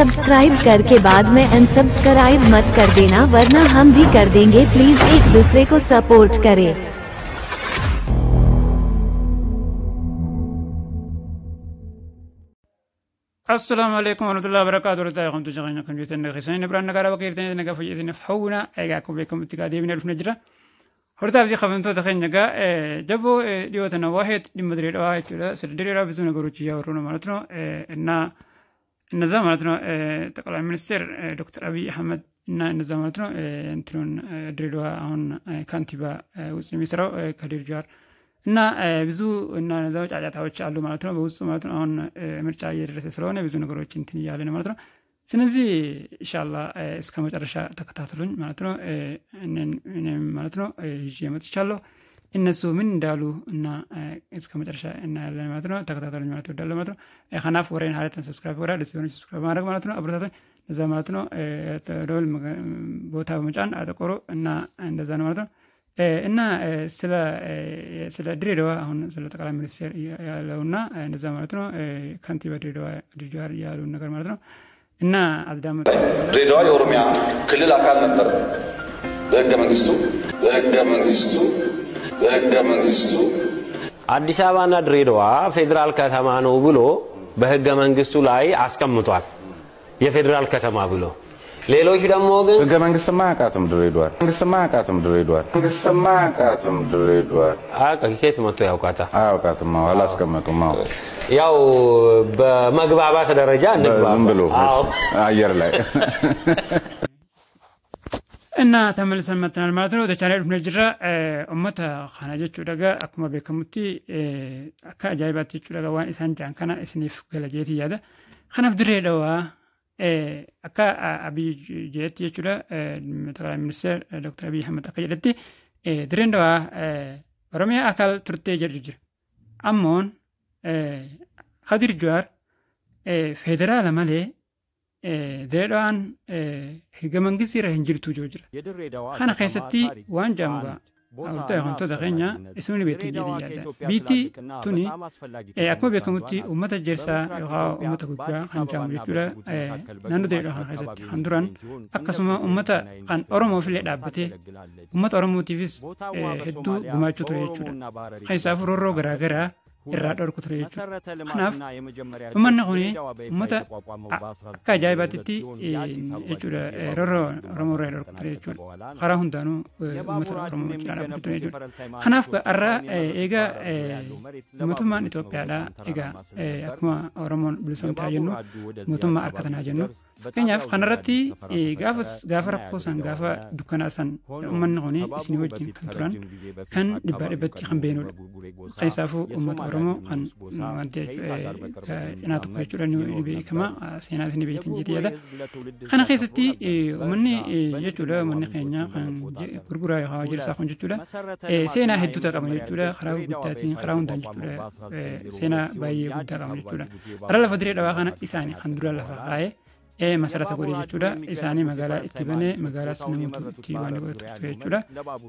सब्सक्राइब करके बाद में अनसब्सक्राइब मत कर देना वरना हम भी कर देंगे। प्लीज एक दूसरे को सपोर्ट करें। السلام عليكم ورحمة الله وبركاته. رتايكم تجعلنا كم جيتنا خسين برا نقارا وكيرتين نقا فيزين فحونا أيقاكم بكم اتقادي من الف نجرة. هرتا في خفنتو تخين نقا جبو ليوتنا واحد لمدري واحد ولا سدري رابطون قروتشيا ورونا مالتنا إن النظام مالتنا تقلع المنستر دكتور أبي أحمد إن النظام مالتنا انترون دريدوا هون كانتبا وسمي سرو كدير جار إن بزو إن نزوج عجات هوتش علو مالتنا بوسو مالتنا هون مرجع يدرس سلونه بزو نقروتش انتني يالنا مالتنا سنزي إن شاء الله إسكامج أرشا تكتاتلون مالتنا إن مالتنا يجيمت إن شاء الله إن سو من دالو إن إسكامج أرشا إن مالتنا تكتاتلون مالتنا دالو مالتنا خناف ورين حالتنا سبسكرايب ورا لسيون سبسكرايب مارك مالتنا أبرزاتنا نزام مالتنا دول بوتا مجان أتقولوا إن نزام مالتنا إن سلا دريدوا هون سلا تكلم منستر يالونا نزام مالتنا كانتيبا دريدوا دريجار يالونا كار مالتنا إن أقدام دريدوا يورميا كل الأكان نبر بهجة منجستو አዲስ አበባና ድሬዳዋ ፌደራል ከተማ ነው ብሎ በህገ መንግስቱ ላይ አስቀምጧል። የፌደራል ከተማ ብሎ ሌሎች ደግሞ ግን ህገ መንግስት ማያቃተም ድሬዳዋ ከየት መጥቶ ያውቃታ አያውቃትም አላስቀመጡም። ያው በመግባባት ደረጃ እንግባባ አየር ላይ إن تمل سمتنا الماترو تشارك في الجرة أمتها خناجة شرقة أكما بكمتي كأجايبات شرقة وان إسان جان كنا إسنيف قلجيتي هذا خنا في دريدوا أكا أبي جيتي شرقة مثلا المنستر دكتور أبي أحمد أقيلتي دريدوا رمية أكل ترتي جرجر أمون خدير جوار فيدرال مالي دريدوان هجمانجي سيره هنجرتو جوجر خنا خيستي وان جامغا أوتة هنتو دخينيا اسمه بيتي جديد بيتي توني أكما بيكمتي أمة الجرسا يغا أمة كوبا خنجام يجورا نانو دريدو خنا خيستي خندران أكسما أمة خان أورمو في الأدابتي أمة أورمو تيفيس هدو بماجو تريجورا خيسافو رورو غرا غرا الرادور كتري خناف ومن هوني متى كجايباتي يجورا رورو رمو رادور كتري خراهم دانو متى رمو كتري خناف كأرا إيجا متما نتوقع لا إيجا أكما رمون بلسون تاجنو متما أركتنا جنو كنيا في خنرتي غافر كوسان غافا دكاناسان ومن هوني سنوجين كنتران كان دباربتي خمبينو قيسافو أمة رمو خن مانتي ناتو كيشوراني نبي كما سيناس نبي تنجدي هذا خنا خيستي ومني يجولا مني خينيا خن غرغرا هاجر ساخون جولا سينا هدو تاكم جولا خراو بتاتين خراون دان جولا سينا باي بتاكم جولا رلا فدري دوا خنا إساني خندرا لفاي مسألة تقولي جولا إساني مقالة اتبانة مقالة سنمو تيوان جولا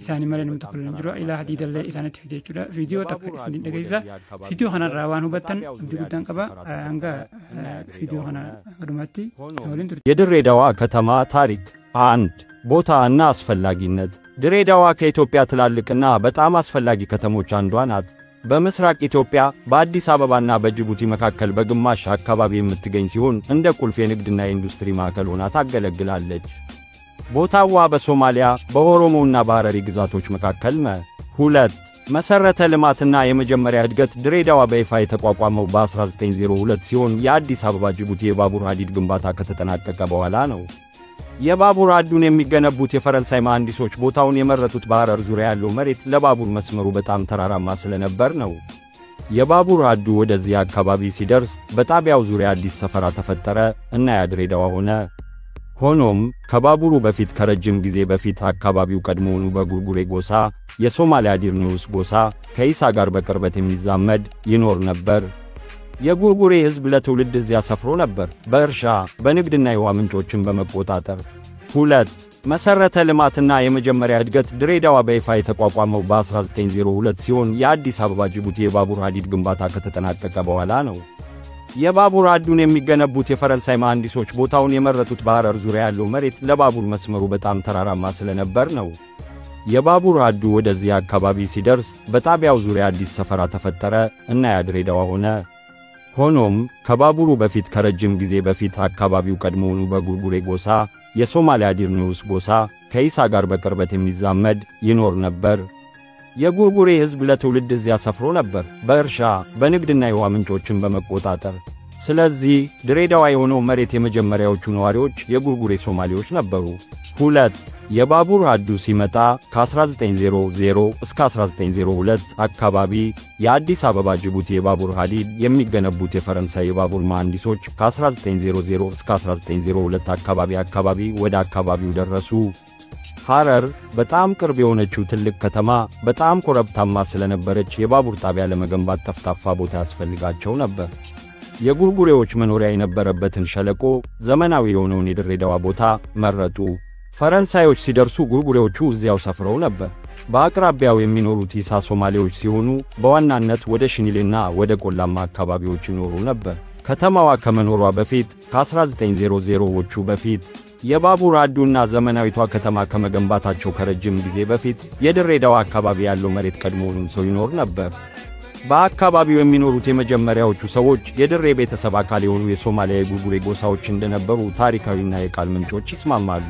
إساني مالين متقلن جولا إلى حديد الله إساني تفيدي جولا فيديو تك إساني دقيزة فيديو خنا روان هبتن بدون كبا عنكا فيديو خنا رماتي የድሬዳዋ ከተማ ታሪክ አንድ ቦታና አስፈላጊነት ድሬዳዋ ከኢትዮጵያ ትላልቅና በጣም አስፈላጊ ከተሞች አንዷ ናት። በምስራቅ ኢትዮጵያ በአዲስ አበባና በጅቡቲ መካከል በግማሽ አካባቢ የምትገኝ ሲሆን እንደ ቁልፍ የንግድና የኢንዱስትሪ ማዕከል ሆና ታገለግላለች። ቦታዋ በሶማሊያ በኦሮሞና በሐረሪ ግዛቶች መካከል ሁለት መሰረተ ልማትና የመጀመሪያ እድገት ድሬዳዋ በይፋ የተቋቋመው በ1902 ሲሆን የአዲስ አበባ ጅቡቲ የባቡር ሐዲድ ግንባታ ከተጠናቀቀ በኋላ ነው። የባቡር ሐዲዱን የሚገነቡት የፈረንሳይ መሐንዲሶች ቦታውን የመረጡት በሐረር ዙሪያ ያለው መሬት ለባቡር መስመሩ በጣም ተራራማ ስለነበር ነው። የባቡር ሐዲዱ ወደዚህ አካባቢ ሲደርስ በጣቢያው ዙሪያ አዲስ ሰፈራ ተፈጠረ እና ድሬዳዋ ሆነ። ሆኖም ከባቡሩ በፊት ከረጅም ጊዜ በፊት አካባቢው ቀድሞውኑ በጉርጉሬ ጎሳ የሶማሊያ ዲርኒውስ ጎሳ ከኢሳ ጋር በቅርበት የሚዛመድ ይኖር ነበር። የጉርጉሬ ሕዝብ ለትውልድ እዚያ ሰፍሮ ነበር በእርሻ በንግድና የውሃ ምንጮችን በመቆጣጠር። ሁለት መሰረተ ልማትና የመጀመሪያ እድገት ድሬዳዋ በይፋ የተቋቋመው በ1902 ሲሆን የአዲስ አበባ ጅቡቲ የባቡር ሐዲድ ግንባታ ከተጠናቀቀ በኋላ ነው። የባቡር ሐዲዱን የሚገነቡት የፈረንሳይ መሐንዲሶች ቦታውን የመረጡት በሐረር ዙሪያ ያለው መሬት ለባቡር መስመሩ በጣም ተራራማ ስለነበር ነው። የባቡር ሐዲዱ ወደዚህ አካባቢ ሲደርስ በጣቢያው ዙሪያ አዲስ ሰፈራ ተፈጠረ እና ያ ድሬዳዋ ሆነ። ሆኖም ከባቡሩ በፊት ከረጅም ጊዜ በፊት አካባቢው ቀድሞውኑ በጉርጉሬ ጎሳ የሶማሊያ ዲርኒውስ ጎሳ ከኢሳ ጋር በቅርበት የሚዛመድ ይኖር ነበር። የጉርጉሬ ሕዝብ ለትውልድ እዚያ ሰፍሮ ነበር፣ በእርሻ በንግድና የውሃ ምንጮችን በመቆጣጠር። ስለዚህ ድሬዳዋ የሆነው መሬት የመጀመሪያዎቹ ነዋሪዎች የጉርጉሬ ሶማሌዎች ነበሩ። 2 የባቡር ሐዲዱ ሲመጣ ከ1900 እስከ 1902 አካባቢ የአዲስ አበባ ጅቡቲ የባቡር ሐዲድ የሚገነቡት የፈረንሳይ የባቡር መሐንዲሶች ከ1900 እስከ 1902 አካባቢ ወደ አካባቢው ደረሱ። ሐረር በጣም ቅርብ የሆነችው ትልቅ ከተማ በጣም ኮረብታማ ስለነበረች የባቡር ጣቢያ ለመገንባት ጠፍጣፋ ቦታ ያስፈልጋቸው ነበር። የጉርጉሬዎች መኖሪያ የነበረበትን ሸለቆ ዘመናዊ የሆነውን የድሬዳዋ ቦታ መረጡ። ፈረንሳዮች ሲደርሱ ጉርጉሬዎቹ እዚያው ሰፍረው ነበር። በአቅራቢያው የሚኖሩት ኢሳ ሶማሌዎች ሲሆኑ በዋናነት ወደ ሽኒሌና ወደ ቆላማ አካባቢዎች ይኖሩ ነበር። ከተማዋ ከመኖሯ በፊት ከ1900ዎቹ በፊት የባቡር ሐዲዱና ዘመናዊቷ ከተማ ከመገንባታቸው ከረጅም ጊዜ በፊት የድሬዳዋ አካባቢ ያለው መሬት ቀድሞውንም ሰው ይኖር ነበር። በአካባቢው የሚኖሩት የመጀመሪያዎቹ ሰዎች የድሬ ቤተሰብ አካል የሆኑ የሶማሊያ የጉርጉሬ ጎሳዎች እንደነበሩ ታሪካዊና የቃል ምንጮች ይስማማሉ።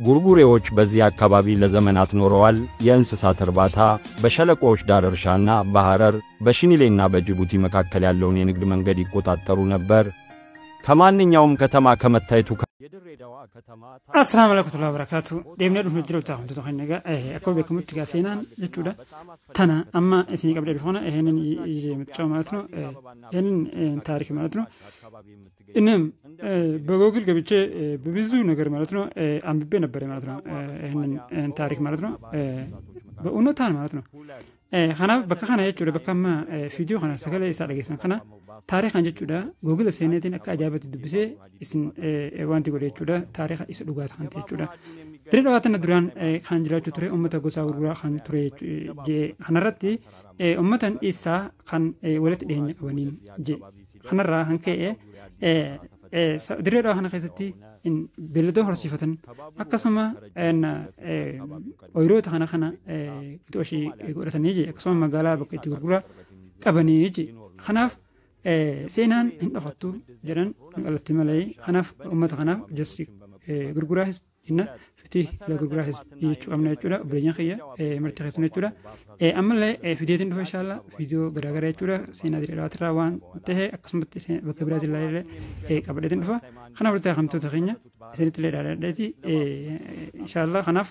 ጉርጉሬዎች በዚህ አካባቢ ለዘመናት ኖረዋል። የእንስሳት እርባታ፣ በሸለቆዎች ዳር እርሻና በሐረር በሽኒሌና በጅቡቲ መካከል ያለውን የንግድ መንገድ ይቆጣጠሩ ነበር። ከማንኛውም ከተማ ከመታየቱ የድሬዳዋ ከተማ አሰላሙ አለይኩም ወራህመቱላሂ ወበረካቱ ደምነዱ ነው ታሁን ተኸነጋ አኮ በከሙት ጋሴናን ለቹዳ ተና አማ እስኒ ቀብደ ሆነ ይሄንን የምትጫው ማለት ነው። ይሄንን ታሪክ ማለት ነው። እንም በጎግል ገብቼ በብዙ ነገር ማለት ነው አንብቤ ነበር ማለት ነው። ይሄንን ታሪክ ማለት ነው በእውነታን ማለት ነው። ኸና በከኸና የቹዳ በከማ ቪዲዮ ኸና ሰከለ ይሳደገሰን ኸና ታሪክ አንጀቹዳ ጎግል ሰነቴን አካጃበት ድብሴ እስን ዋንቲ ጎደ ቹዳ ታሪክ ይስዱጋት ኸንተ ቹዳ ድሬዳዋ ተነድራን ኻንጅራቹ ትሬ ኡመተ ጎሳ ጉራ ኻን ትሬ ጄ ኸነረቲ ኡመተን ኢሳ ኻን ወለት ደኛ ቀበኒን ጄ ኸነራ ኸንከ ድሬዳዋ ኸነ ኸሰቲ in beldo horsifatan akasama en oyroot khana khana itoshi gorataniye akasama magala bakati gurgura qabaniye khanaf seenan in dhaxatu jiran galatimalay khanaf ummata khanaf jasi gurgura inna fiti la gurgura yichu amna chura obrenya khiya martaxisna chura amale fideetin do inshallah video garagara chura seena dire rawan tehe akasmati bakabrat layle qabletin do khana wurta khamtu takhnya senit le dalati inshallah khanaf